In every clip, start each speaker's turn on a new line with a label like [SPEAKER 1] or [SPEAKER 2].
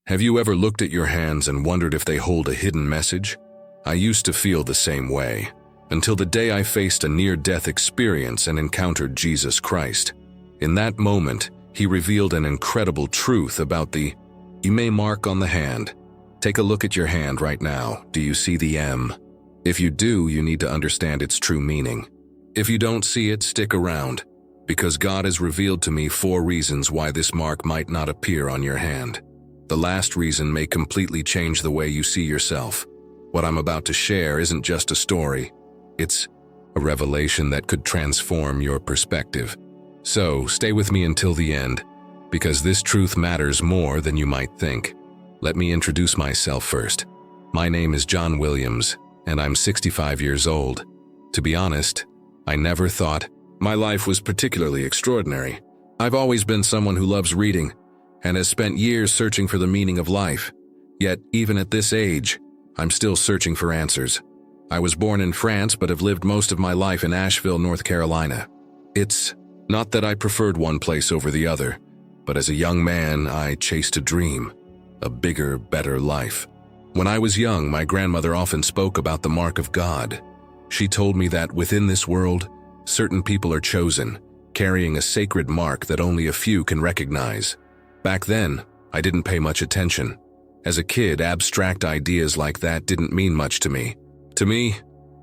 [SPEAKER 1] Have you ever looked at your hands and wondered if they hold a hidden message? I used to feel the same way, until the day I faced a near-death experience and encountered Jesus Christ. In that moment, he revealed an incredible truth about the "You mark on the hand." Take a look at your hand right now. Do you see the M? If you do, you need to understand its true meaning. If you don't see it, stick around, because God has revealed to me 4 reasons why this mark might not appear on your hand. The last reason may completely change the way you see yourself. What I'm about to share isn't just a story. It's a revelation that could transform your perspective. So, stay with me until the end, because this truth matters more than you might think. Let me introduce myself first. My name is John Williams, and I'm 65 years old. To be honest, I never thought my life was particularly extraordinary. I've always been someone who loves reading and has spent years searching for the meaning of life. Yet, even at this age, I'm still searching for answers. I was born in France but have lived most of my life in Asheville, North Carolina. It's not that I preferred one place over the other, but as a young man, I chased a dream, a bigger, better life. When I was young, my grandmother often spoke about the mark of God. She told me that within this world, certain people are chosen, carrying a sacred mark that only a few can recognize. Back then, I didn't pay much attention. As a kid, abstract ideas like that didn't mean much to me. To me,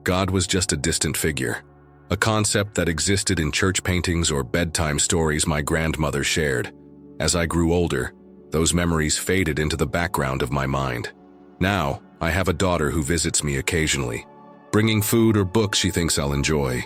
[SPEAKER 1] God was just a distant figure, a concept that existed in church paintings or bedtime stories my grandmother shared. As I grew older, those memories faded into the background of my mind. Now, I have a daughter who visits me occasionally, bringing food or books she thinks I'll enjoy.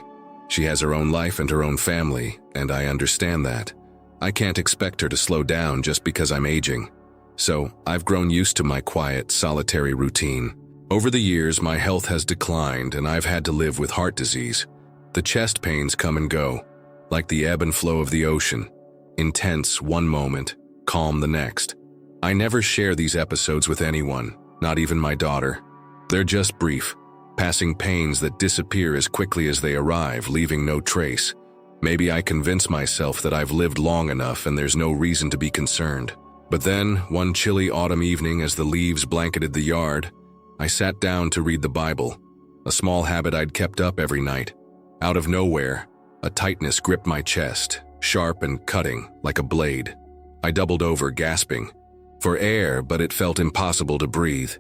[SPEAKER 1] She has her own life and her own family, and I understand that. I can't expect her to slow down just because I'm aging. So, I've grown used to my quiet, solitary routine. Over the years, my health has declined and I've had to live with heart disease. The chest pains come and go, like the ebb and flow of the ocean. Intense one moment, calm the next. I never share these episodes with anyone, not even my daughter. They're just brief, passing pains that disappear as quickly as they arrive, leaving no trace. Maybe I convince myself that I've lived long enough and there's no reason to be concerned. But then, one chilly autumn evening as the leaves blanketed the yard, I sat down to read the Bible, a small habit I'd kept up every night. Out of nowhere, a tightness gripped my chest, sharp and cutting, like a blade. I doubled over, gasping for air, but it felt impossible to breathe.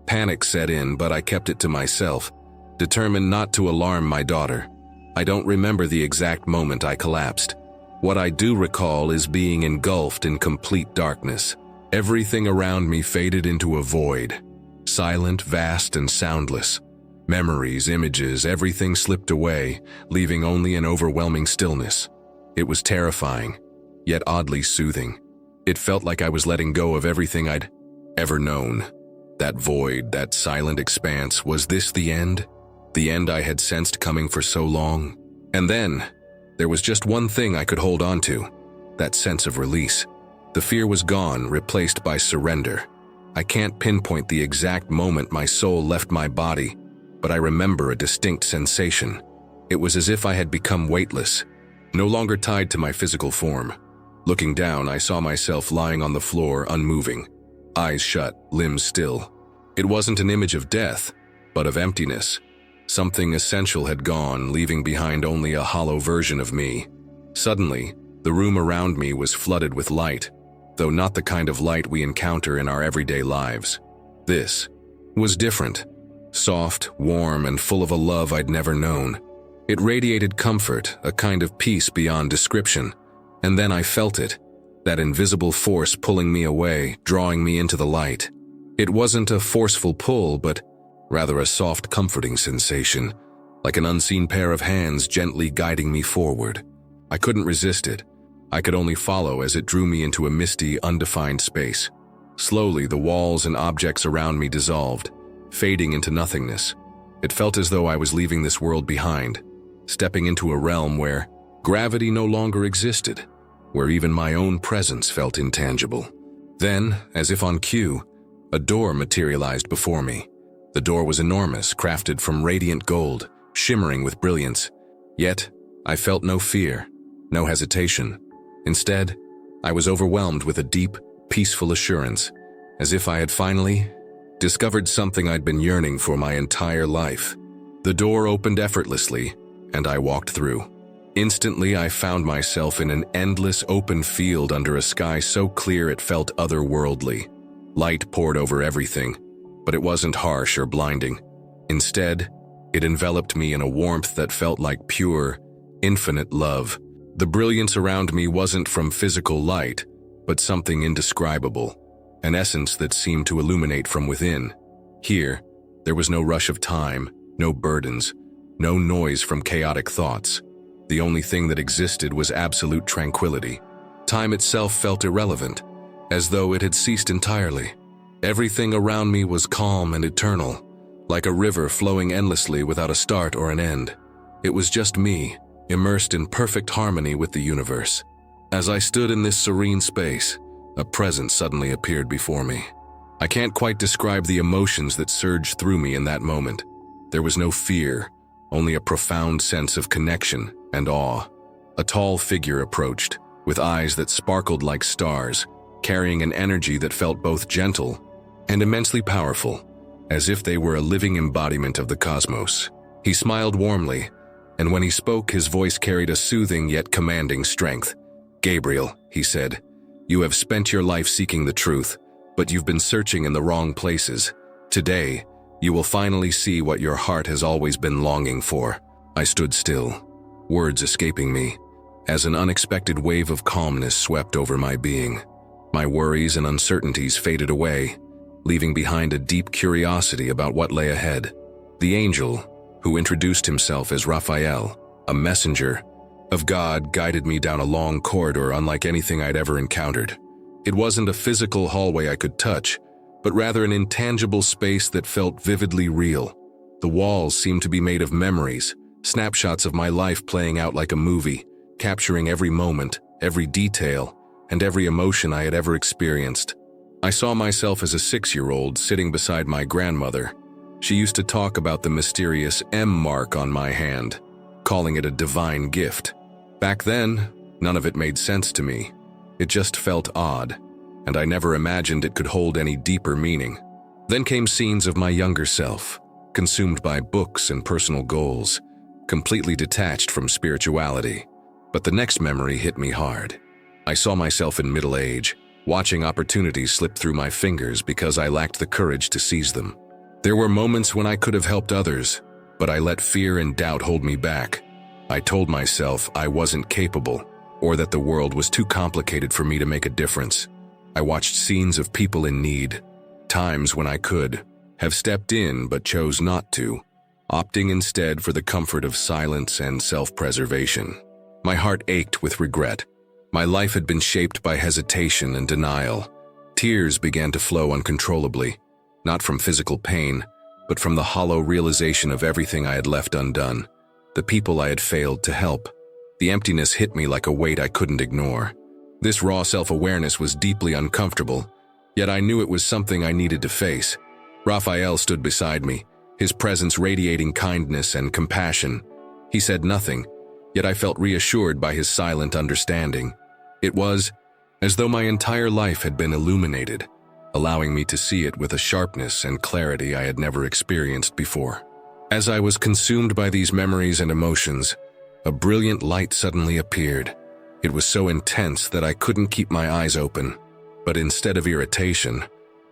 [SPEAKER 1] Panic set in, but I kept it to myself, determined not to alarm my daughter. I don't remember the exact moment I collapsed. What I do recall is being engulfed in complete darkness. Everything around me faded into a void, silent, vast, and soundless. Memories, images, everything slipped away, leaving only an overwhelming stillness. It was terrifying, yet oddly soothing. It felt like I was letting go of everything I'd ever known. That void, that silent expanse, was this the end? The end I had sensed coming for so long? And then, there was just one thing I could hold on to, that sense of release. The fear was gone, replaced by surrender. I can't pinpoint the exact moment my soul left my body, but I remember a distinct sensation. It was as if I had become weightless, no longer tied to my physical form. Looking down, I saw myself lying on the floor, unmoving, eyes shut, limbs still. It wasn't an image of death, but of emptiness. Something essential had gone, leaving behind only a hollow version of me. Suddenly, the room around me was flooded with light, though not the kind of light we encounter in our everyday lives. This was different, soft, warm, and full of a love I'd never known. It radiated comfort, a kind of peace beyond description. And then I felt it, that invisible force pulling me away, drawing me into the light. It wasn't a forceful pull, but rather a soft, comforting sensation, like an unseen pair of hands gently guiding me forward. I couldn't resist it. I could only follow as it drew me into a misty, undefined space. Slowly, the walls and objects around me dissolved, fading into nothingness. It felt as though I was leaving this world behind, stepping into a realm where gravity no longer existed, where even my own presence felt intangible. Then, as if on cue, a door materialized before me. The door was enormous, crafted from radiant gold, shimmering with brilliance. Yet, I felt no fear, no hesitation. Instead, I was overwhelmed with a deep, peaceful assurance, as if I had finally discovered something I'd been yearning for my entire life. The door opened effortlessly, and I walked through. Instantly, I found myself in an endless open field under a sky so clear it felt otherworldly. Light poured over everything, but it wasn't harsh or blinding. Instead, it enveloped me in a warmth that felt like pure, infinite love. The brilliance around me wasn't from physical light, but something indescribable, an essence that seemed to illuminate from within. Here, there was no rush of time, no burdens, no noise from chaotic thoughts. The only thing that existed was absolute tranquility. Time itself felt irrelevant, as though it had ceased entirely. Everything around me was calm and eternal, like a river flowing endlessly without a start or an end. It was just me, immersed in perfect harmony with the universe. As I stood in this serene space, a presence suddenly appeared before me. I can't quite describe the emotions that surged through me in that moment. There was no fear, only a profound sense of connection and awe. A tall figure approached, with eyes that sparkled like stars, carrying an energy that felt both gentle and immensely powerful, as if they were a living embodiment of the cosmos. He smiled warmly, and when he spoke, his voice carried a soothing yet commanding strength. "Gabriel," he said, "you have spent your life seeking the truth, but you've been searching in the wrong places. Today, you will finally see what your heart has always been longing for." I stood still, words escaping me, as an unexpected wave of calmness swept over my being. My worries and uncertainties faded away, leaving behind a deep curiosity about what lay ahead. The angel, who introduced himself as Raphael, a messenger of God, guided me down a long corridor unlike anything I'd ever encountered. It wasn't a physical hallway I could touch, but rather an intangible space that felt vividly real. The walls seemed to be made of memories, snapshots of my life playing out like a movie, capturing every moment, every detail, and every emotion I had ever experienced. I saw myself as a 6-year-old sitting beside my grandmother. She used to talk about the mysterious M mark on my hand, calling it a divine gift. Back then, none of it made sense to me. It just felt odd, and I never imagined it could hold any deeper meaning. Then came scenes of my younger self, consumed by books and personal goals, completely detached from spirituality. But the next memory hit me hard. I saw myself in middle age, watching opportunities slip through my fingers because I lacked the courage to seize them. There were moments when I could have helped others, but I let fear and doubt hold me back. I told myself I wasn't capable, or that the world was too complicated for me to make a difference. I watched scenes of people in need, times when I could have stepped in but chose not to, opting instead for the comfort of silence and self-preservation. My heart ached with regret. My life had been shaped by hesitation and denial. Tears began to flow uncontrollably, not from physical pain, but from the hollow realization of everything I had left undone, the people I had failed to help. The emptiness hit me like a weight I couldn't ignore. This raw self-awareness was deeply uncomfortable, yet I knew it was something I needed to face. Raphael stood beside me, his presence radiating kindness and compassion. He said nothing, yet I felt reassured by his silent understanding. It was as though my entire life had been illuminated, allowing me to see it with a sharpness and clarity I had never experienced before. As I was consumed by these memories and emotions, a brilliant light suddenly appeared. It was so intense that I couldn't keep my eyes open, but instead of irritation,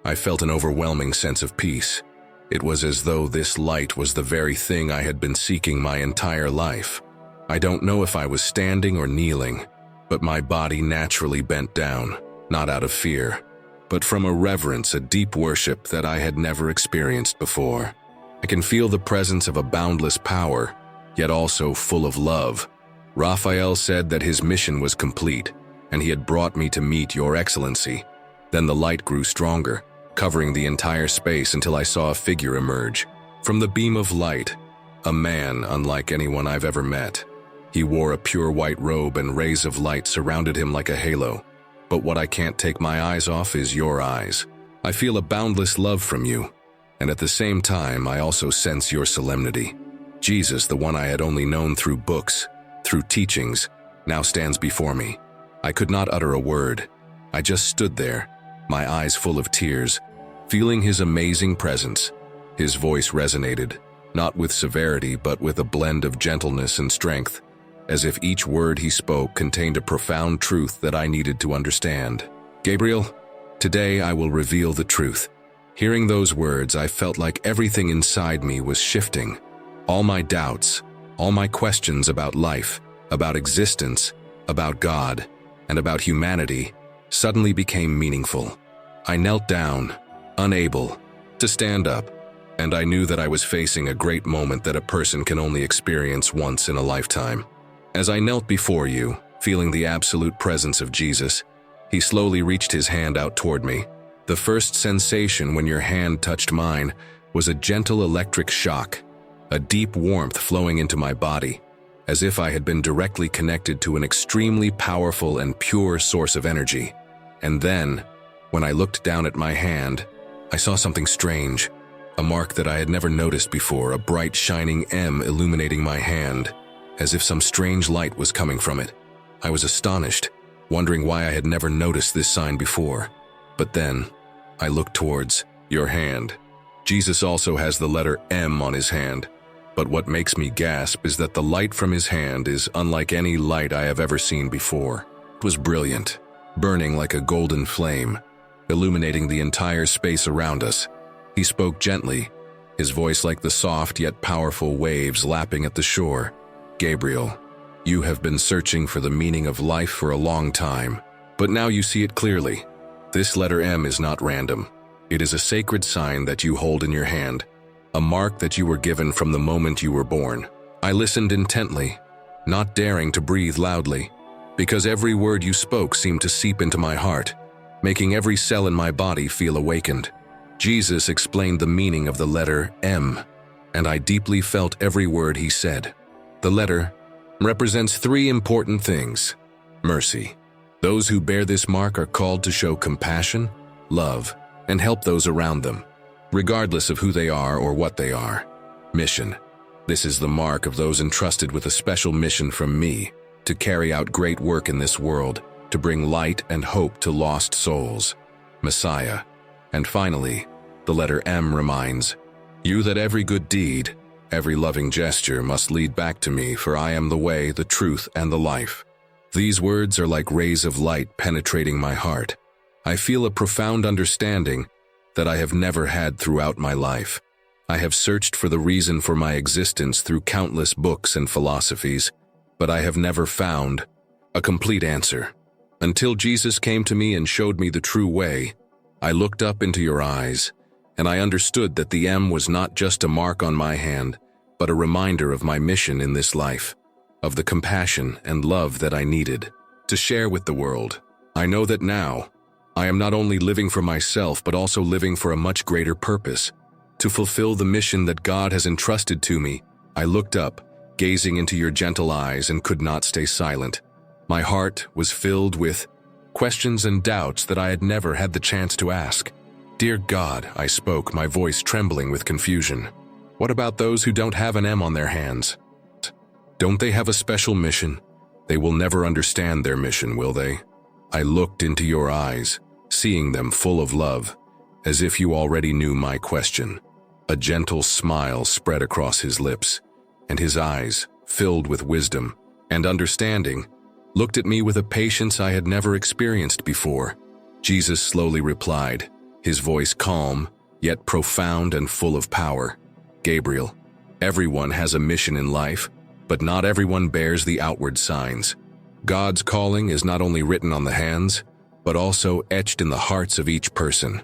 [SPEAKER 1] I felt an overwhelming sense of peace. It was as though this light was the very thing I had been seeking my entire life. I don't know if I was standing or kneeling, but my body naturally bent down, not out of fear, but from a reverence, a deep worship that I had never experienced before. I can feel the presence of a boundless power, yet also full of love. Raphael said that his mission was complete, and he had brought me to meet your excellency. Then the light grew stronger, covering the entire space until I saw a figure emerge. From the beam of light, a man unlike anyone I've ever met. He wore a pure white robe and rays of light surrounded him like a halo. But what I can't take my eyes off is your eyes. I feel a boundless love from you, and at the same time I also sense your solemnity. Jesus, the one I had only known through books, through teachings, now stands before me. I could not utter a word. I just stood there, my eyes full of tears, feeling his amazing presence. His voice resonated, not with severity but with a blend of gentleness and strength, as if each word he spoke contained a profound truth that I needed to understand. "Gabriel, today I will reveal the truth." Hearing those words, I felt like everything inside me was shifting. All my doubts, all my questions about life, about existence, about God, and about humanity suddenly became meaningful. I knelt down, unable to stand up, and I knew that I was facing a great moment that a person can only experience once in a lifetime. As I knelt before you, feeling the absolute presence of Jesus, he slowly reached his hand out toward me. The first sensation when your hand touched mine was a gentle electric shock, a deep warmth flowing into my body, as if I had been directly connected to an extremely powerful and pure source of energy. And then, when I looked down at my hand, I saw something strange, a mark that I had never noticed before, a bright shining M illuminating my hand, as if some strange light was coming from it. I was astonished, wondering why I had never noticed this sign before. But then, I looked towards your hand. Jesus also has the letter M on his hand, but what makes me gasp is that the light from his hand is unlike any light I have ever seen before. It was brilliant, burning like a golden flame, illuminating the entire space around us. He spoke gently, his voice like the soft yet powerful waves lapping at the shore. "Gabriel, you have been searching for the meaning of life for a long time, but now you see it clearly. This letter M is not random. It is a sacred sign that you hold in your hand, a mark that you were given from the moment you were born." I listened intently, not daring to breathe loudly, because every word you spoke seemed to seep into my heart, making every cell in my body feel awakened. Jesus explained the meaning of the letter M, and I deeply felt every word he said. The letter represents three important things. Mercy. Those who bear this mark are called to show compassion, love, and help those around them, regardless of who they are or what they are. Mission. This is the mark of those entrusted with a special mission from me, to carry out great work in this world, to bring light and hope to lost souls. Messiah. And finally, the letter M reminds you that every good deed, every loving gesture must lead back to me, for I am the way, the truth, and the life. These words are like rays of light penetrating my heart. I feel a profound understanding that I have never had throughout my life. I have searched for the reason for my existence through countless books and philosophies, but I have never found a complete answer. Until Jesus came to me and showed me the true way, I looked up into your eyes, and I understood that the M was not just a mark on my hand, but a reminder of my mission in this life, of the compassion and love that I needed to share with the world. I know that now, I am not only living for myself but also living for a much greater purpose, to fulfill the mission that God has entrusted to me. I looked up, gazing into your gentle eyes, and could not stay silent. My heart was filled with questions and doubts that I had never had the chance to ask. "Dear God," I spoke, my voice trembling with confusion. "What about those who don't have an M on their hands? Don't they have a special mission? They will never understand their mission, will they?" I looked into your eyes, seeing them full of love, as if you already knew my question. A gentle smile spread across his lips, and his eyes, filled with wisdom and understanding, looked at me with a patience I had never experienced before. Jesus slowly replied, his voice calm, yet profound and full of power. "Gabriel, everyone has a mission in life, but not everyone bears the outward signs. God's calling is not only written on the hands, but also etched in the hearts of each person.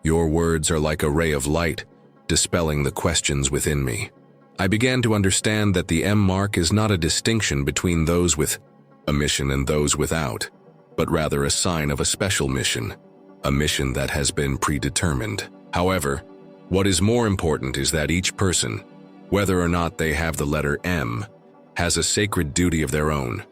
[SPEAKER 1] Your words are like a ray of light, dispelling the questions within me." I began to understand that the M mark is not a distinction between those with a mission and those without, but rather a sign of a special mission, a mission that has been predetermined. However, what is more important is that each person, whether or not they have the letter M, has a sacred duty of their own,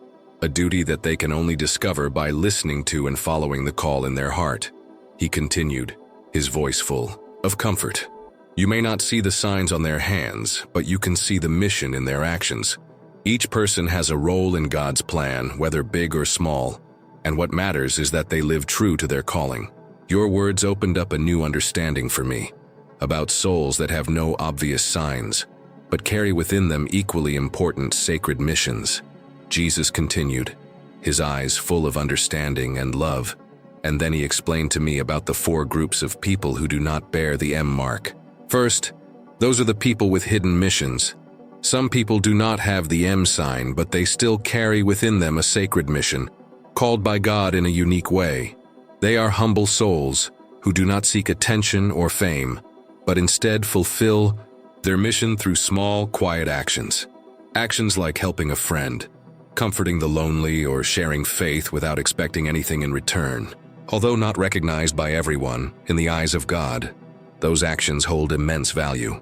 [SPEAKER 1] a duty that they can only discover by listening to and following the call in their heart. He continued, his voice full of comfort. "You may not see the signs on their hands, but you can see the mission in their actions. Each person has a role in God's plan, whether big or small, and what matters is that they live true to their calling. Your words opened up a new understanding for me, about souls that have no obvious signs, but carry within them equally important sacred missions. Jesus continued, his eyes full of understanding and love, and then he explained to me about the 4 groups of people who do not bear the M mark. First, those are the people with hidden missions. Some people do not have the M sign, but they still carry within them a sacred mission, called by God in a unique way. They are humble souls who do not seek attention or fame, but instead fulfill their mission through small, quiet actions. Actions like helping a friend, comforting the lonely, or sharing faith without expecting anything in return. Although not recognized by everyone, in the eyes of God, those actions hold immense value.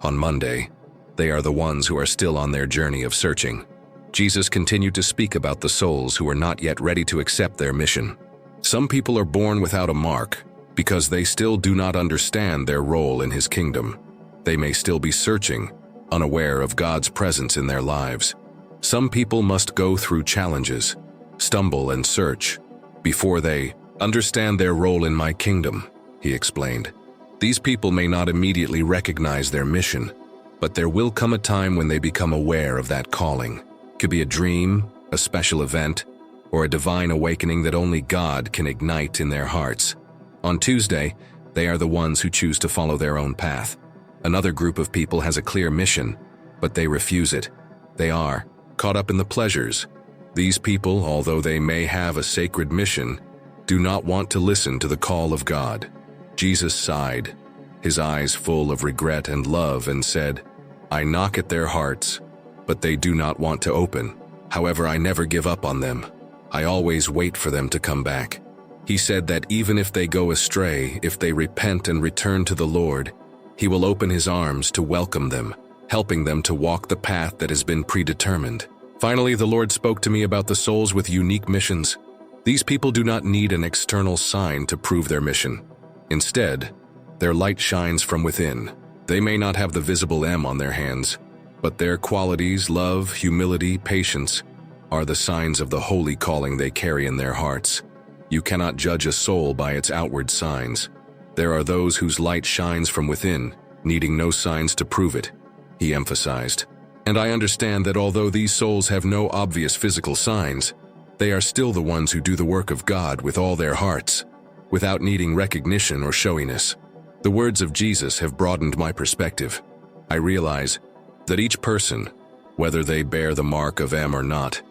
[SPEAKER 1] On Monday, they are the ones who are still on their journey of searching. Jesus continued to speak about the souls who are not yet ready to accept their mission. Some people are born without a mark because they still do not understand their role in His kingdom. They may still be searching, unaware of God's presence in their lives. Some people must go through challenges, stumble and search, before they understand their role in my kingdom, he explained. These people may not immediately recognize their mission, but there will come a time when they become aware of that calling. It could be a dream, a special event, or a divine awakening that only God can ignite in their hearts. On Tuesday, they are the ones who choose to follow their own path. Another group of people has a clear mission, but they refuse it. They are caught up in the pleasures. These people, although they may have a sacred mission, do not want to listen to the call of God. Jesus sighed, his eyes full of regret and love, and said, I knock at their hearts, but they do not want to open. However, I never give up on them. I always wait for them to come back. He said that even if they go astray, if they repent and return to the Lord, He will open His arms to welcome them, helping them to walk the path that has been predetermined. Finally, the Lord spoke to me about the souls with unique missions. These people do not need an external sign to prove their mission. Instead, their light shines from within. They may not have the visible M on their hands, but their qualities, love, humility, patience, are the signs of the holy calling they carry in their hearts. You cannot judge a soul by its outward signs. There are those whose light shines from within, needing no signs to prove it, he emphasized. And I understand that although these souls have no obvious physical signs, they are still the ones who do the work of God with all their hearts, without needing recognition or showiness. The words of Jesus have broadened my perspective. I realize that each person, whether they bear the mark of M or not,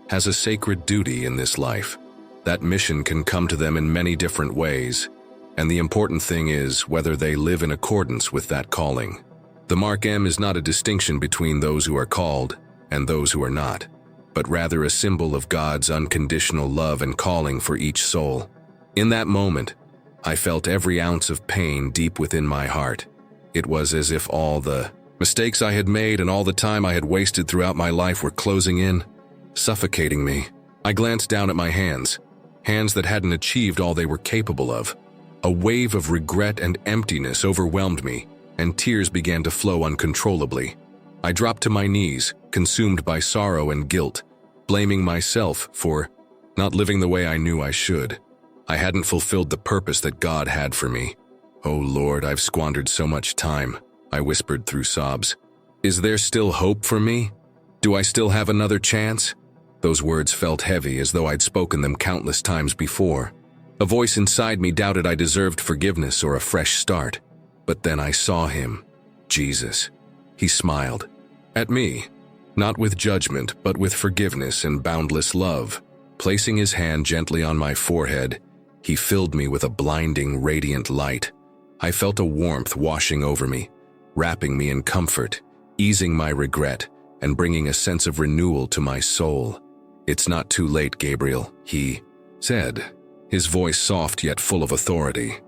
[SPEAKER 1] has a sacred duty in this life. That mission can come to them in many different ways, and the important thing is whether they live in accordance with that calling. The mark M is not a distinction between those who are called and those who are not, but rather a symbol of God's unconditional love and calling for each soul. In that moment, I felt every ounce of pain deep within my heart. It was as if all the mistakes I had made and all the time I had wasted throughout my life were closing in, suffocating me. I glanced down at my hands that hadn't achieved all they were capable of. A wave of regret and emptiness overwhelmed me, and tears began to flow uncontrollably. I dropped to my knees, consumed by sorrow and guilt, blaming myself for not living the way I knew I should. I hadn't fulfilled the purpose that God had for me. Oh Lord, I've squandered so much time, I whispered through sobs. Is there still hope for me? Do I still have another chance? Those words felt heavy, as though I'd spoken them countless times before. A voice inside me doubted I deserved forgiveness or a fresh start. But then I saw Him, Jesus. He smiled at me, not with judgment, but with forgiveness and boundless love. Placing His hand gently on my forehead, He filled me with a blinding, radiant light. I felt a warmth washing over me, wrapping me in comfort, easing my regret, and bringing a sense of renewal to my soul. It's not too late, Gabriel, He said, His voice soft yet full of authority.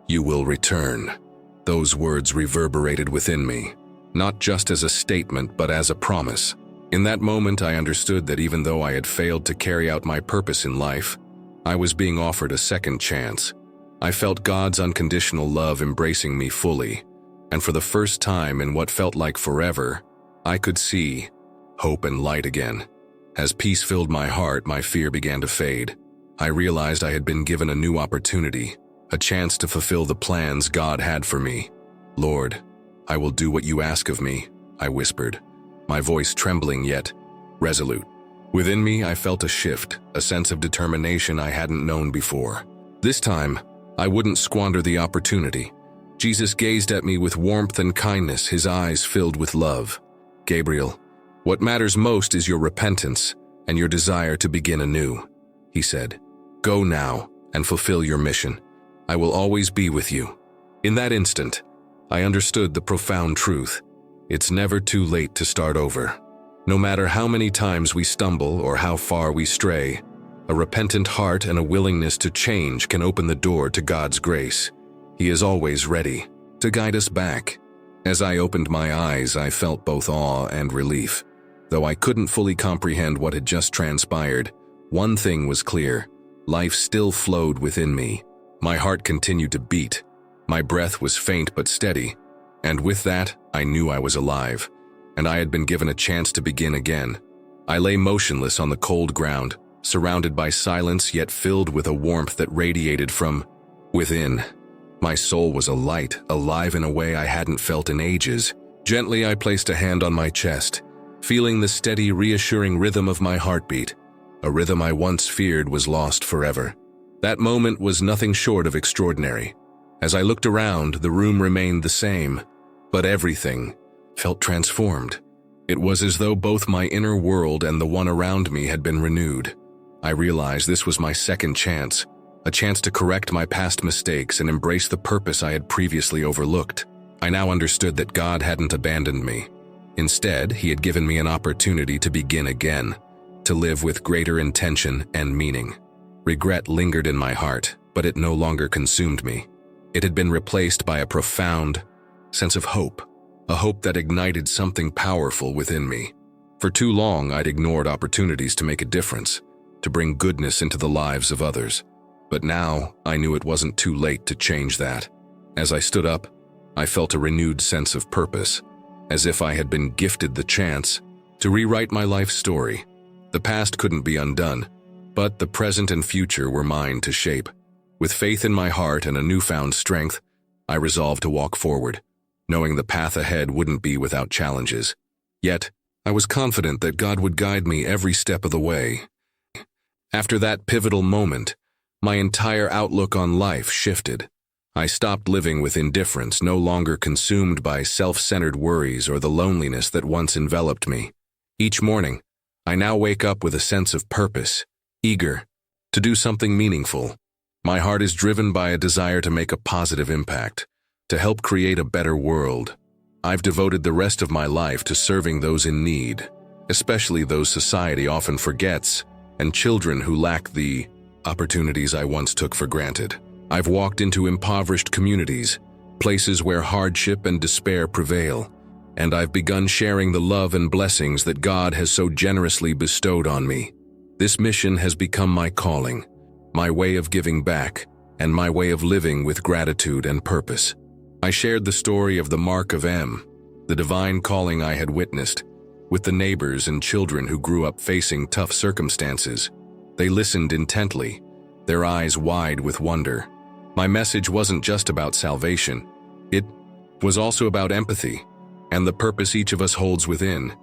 [SPEAKER 1] You will return. Those words reverberated within me, not just as a statement, but as a promise. In that moment, I understood that even though I had failed to carry out my purpose in life, I was being offered a second chance. I felt God's unconditional love embracing me fully, and for the first time in what felt like forever, I could see hope and light again. As peace filled my heart, my fear began to fade. I realized I had been given a new opportunity, a chance to fulfill the plans God had for me. "Lord, I will do what you ask of me," I whispered, my voice trembling yet resolute. Within me, I felt a shift, a sense of determination I hadn't known before. This time, I wouldn't squander the opportunity. Jesus gazed at me with warmth and kindness, his eyes filled with love. "Gabriel, what matters most is your repentance and your desire to begin anew," he said. "Go now and fulfill your mission. I will always be with you." In that instant, I understood the profound truth. It's never too late to start over. No matter how many times we stumble or how far we stray, a repentant heart and a willingness to change can open the door to God's grace. He is always ready to guide us back. As I opened my eyes, I felt both awe and relief. Though I couldn't fully comprehend what had just transpired, one thing was clear: life still flowed within me. My heart continued to beat. My breath was faint but steady, and with that, I knew I was alive, and I had been given a chance to begin again. I lay motionless on the cold ground, surrounded by silence yet filled with a warmth that radiated from within. My soul was alight, alive in a way I hadn't felt in ages. Gently, I placed a hand on my chest, feeling the steady, reassuring rhythm of my heartbeat, a rhythm I once feared was lost forever. That moment was nothing short of extraordinary. As I looked around, the room remained the same, but everything felt transformed. It was as though both my inner world and the one around me had been renewed. I realized this was my second chance, a chance to correct my past mistakes and embrace the purpose I had previously overlooked. I now understood that God hadn't abandoned me. Instead, he had given me an opportunity to begin again, to live with greater intention and meaning. Regret lingered in my heart, but it no longer consumed me. It had been replaced by a profound sense of hope, a hope that ignited something powerful within me. For too long, I'd ignored opportunities to make a difference, to bring goodness into the lives of others. But now, I knew it wasn't too late to change that. As I stood up, I felt a renewed sense of purpose, as if I had been gifted the chance to rewrite my life story. The past couldn't be undone, but the present and future were mine to shape. With faith in my heart and a newfound strength, I resolved to walk forward, knowing the path ahead wouldn't be without challenges. Yet, I was confident that God would guide me every step of the way. After that pivotal moment, my entire outlook on life shifted. I stopped living with indifference, no longer consumed by self-centered worries or the loneliness that once enveloped me. Each morning, I now wake up with a sense of purpose, eager to do something meaningful. My heart is driven by a desire to make a positive impact, to help create a better world. I've devoted the rest of my life to serving those in need, especially those society often forgets, and children who lack the opportunities I once took for granted. I've walked into impoverished communities, places where hardship and despair prevail, and I've begun sharing the love and blessings that God has so generously bestowed on me. This mission has become my calling, my way of giving back, and my way of living with gratitude and purpose. I shared the story of the Mark of M, the divine calling I had witnessed, with the neighbors and children who grew up facing tough circumstances. They listened intently, their eyes wide with wonder. My message wasn't just about salvation. It was also about empathy and the purpose each of us holds within,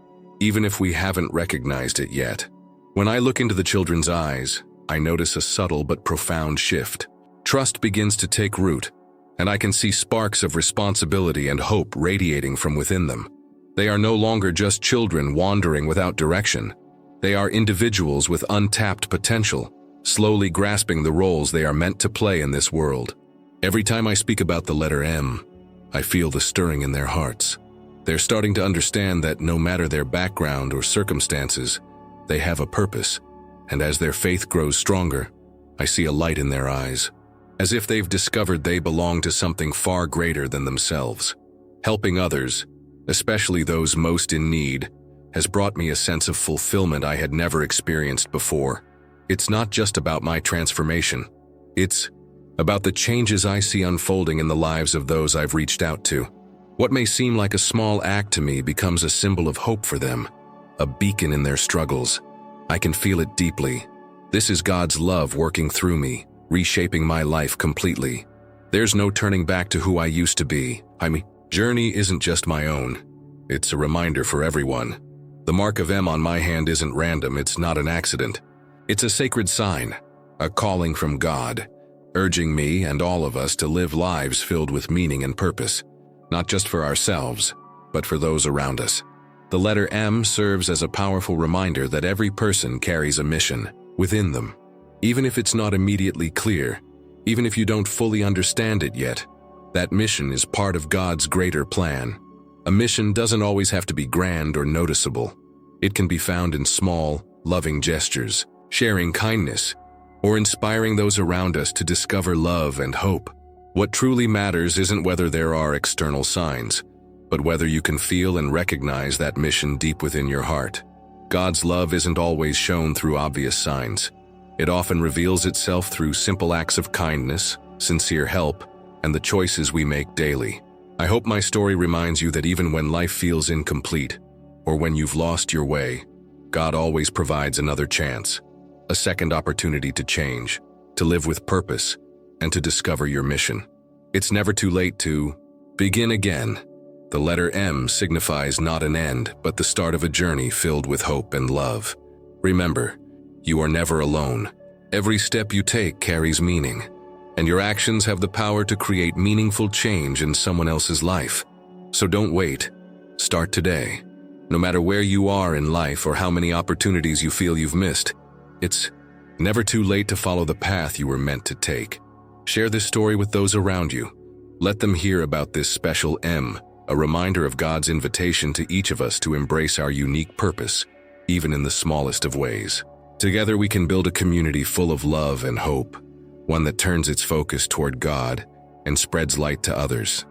[SPEAKER 1] even if we haven't recognized it yet. When I look into the children's eyes, I notice a subtle but profound shift. Trust begins to take root, and I can see sparks of responsibility and hope radiating from within them. They are no longer just children wandering without direction. They are individuals with untapped potential, slowly grasping the roles they are meant to play in this world. Every time I speak about the letter M, I feel the stirring in their hearts. They're starting to understand that no matter their background or circumstances, they have a purpose, and as their faith grows stronger, I see a light in their eyes, as if they've discovered they belong to something far greater than themselves. Helping others, especially those most in need, has brought me a sense of fulfillment I had never experienced before. It's not just about my transformation. It's about the changes I see unfolding in the lives of those I've reached out to. What may seem like a small act to me becomes a symbol of hope for them, a beacon in their struggles. I can feel it deeply. This is God's love working through me, reshaping my life completely. There's no turning back to who I used to be. Journey isn't just my own. It's a reminder for everyone. The mark of M on my hand isn't random, it's not an accident. It's a sacred sign, a calling from God, urging me and all of us to live lives filled with meaning and purpose, not just for ourselves, but for those around us. The letter M serves as a powerful reminder that every person carries a mission within them. Even if it's not immediately clear, even if you don't fully understand it yet, that mission is part of God's greater plan. A mission doesn't always have to be grand or noticeable. It can be found in small, loving gestures, sharing kindness, or inspiring those around us to discover love and hope. What truly matters isn't whether there are external signs, but whether you can feel and recognize that mission deep within your heart. God's love isn't always shown through obvious signs. It often reveals itself through simple acts of kindness, sincere help, and the choices we make daily. I hope my story reminds you that even when life feels incomplete, or when you've lost your way, God always provides another chance, a second opportunity to change, to live with purpose, and to discover your mission. It's never too late to begin again. The letter M signifies not an end, but the start of a journey filled with hope and love. Remember, you are never alone. Every step you take carries meaning, and your actions have the power to create meaningful change in someone else's life. So don't wait. Start today. No matter where you are in life or how many opportunities you feel you've missed, it's never too late to follow the path you were meant to take. Share this story with those around you. Let them hear about this special M, a reminder of God's invitation to each of us to embrace our unique purpose, even in the smallest of ways. Together we can build a community full of love and hope, one that turns its focus toward God and spreads light to others.